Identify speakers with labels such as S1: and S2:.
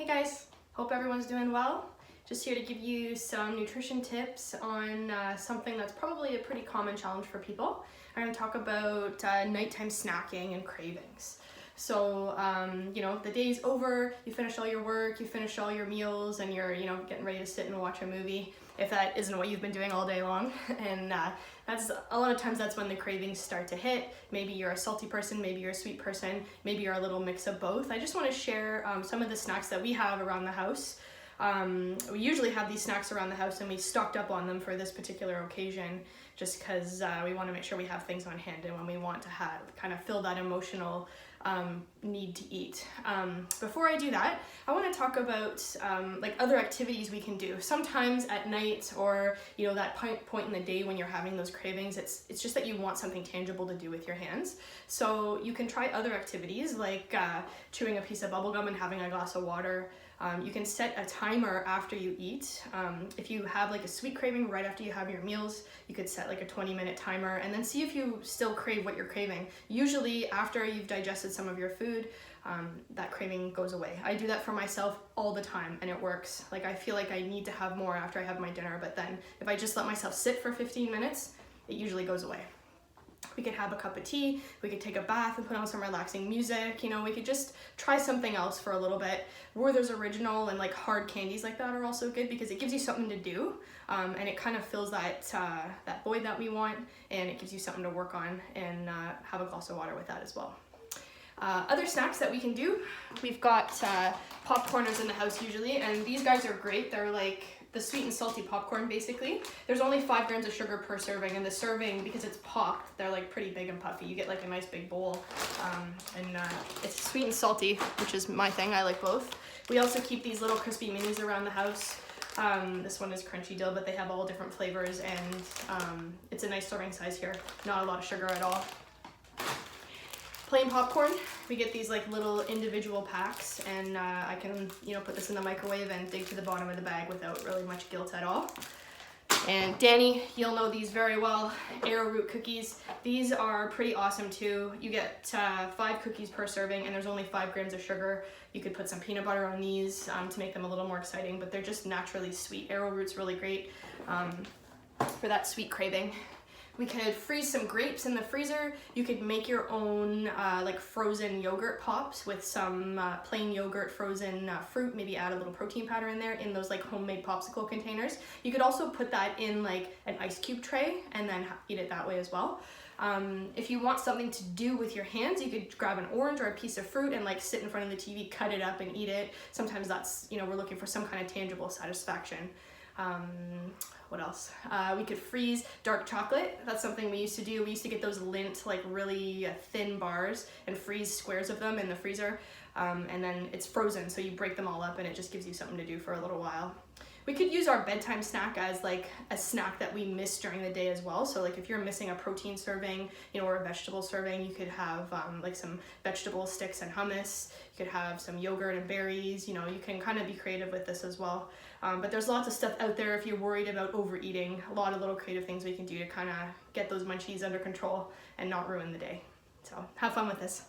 S1: Hey guys, hope everyone's doing well. Just here to give you some nutrition tips on something that's probably a pretty common challenge for people. I'm going to talk about nighttime snacking and cravings. So, the day's over, you finish all your work, you finish all your meals, and you're, getting ready to sit and watch a movie, if that isn't what you've been doing all day long. And that's a lot of times that's when the cravings start to hit. Maybe you're a salty person, maybe you're a sweet person, maybe you're a little mix of both. I just want to share some of the snacks that we have around the house. We usually have these snacks around the house and we stocked up on them for this particular occasion just because we want to make sure we have things on hand and when we want to kind of fill that emotional need to eat. Before I do that, I want to talk about other activities we can do. Sometimes at night or that point in the day when you're having those cravings, it's just that you want something tangible to do with your hands. So you can try other activities like chewing a piece of bubble gum and having a glass of water. You can set a timer after you eat. If you have like a sweet craving right after you have your meals, you could set like a 20-minute timer and then see if you still crave what you're craving. Usually after you've digested some of your food, that craving goes away. I do that for myself all the time and it works. Like I feel like I need to have more after I have my dinner, but then if I just let myself sit for 15 minutes, it usually goes away. We could have a cup of tea, we could take a bath and put on some relaxing music, we could just try something else for a little bit. Werther's Original and like hard candies like that are also good because it gives you something to do and it kind of fills that void that we want and it gives you something to work on and have a glass of water with that as well. Other snacks that we can do, we've got popcorners in the house usually and these guys are great. They're like the sweet and salty popcorn basically. There's only 5 grams of sugar per serving and the serving, because it's popped, they're like pretty big and puffy. You get like a nice big bowl and it's sweet and salty, which is my thing. I like both. We also keep these little crispy minis around the house. This one is crunchy dill, but they have all different flavors and it's a nice serving size here. Not a lot of sugar at all. Plain popcorn, we get these like little individual packs and I can put this in the microwave and dig to the bottom of the bag without really much guilt at all. And Danny, you'll know these very well, arrowroot cookies. These are pretty awesome too. You get 5 cookies per serving and there's only 5 grams of sugar. You could put some peanut butter on these to make them a little more exciting, but they're just naturally sweet. Arrowroot's really great for that sweet craving. We could freeze some grapes in the freezer. You could make your own like frozen yogurt pops with some plain yogurt, frozen fruit, maybe add a little protein powder in there in those like homemade popsicle containers. You could also put that in like an ice cube tray and then eat it that way as well. If you want something to do with your hands, you could grab an orange or a piece of fruit and like sit in front of the TV, cut it up and eat it. Sometimes that's, we're looking for some kind of tangible satisfaction. What else? We could freeze dark chocolate. That's something we used to do. We used to get those Lindt like really thin bars and freeze squares of them in the freezer. And then it's frozen, so you break them all up and it just gives you something to do for a little while. We could use our bedtime snack as like a snack that we miss during the day as well. So like if you're missing a protein serving, or a vegetable serving, you could have like some vegetable sticks and hummus. You could have some yogurt and berries. You can kind of be creative with this as well. But there's lots of stuff out there if you're worried about overeating. A lot of little creative things we can do to kind of get those munchies under control and not ruin the day. So have fun with this.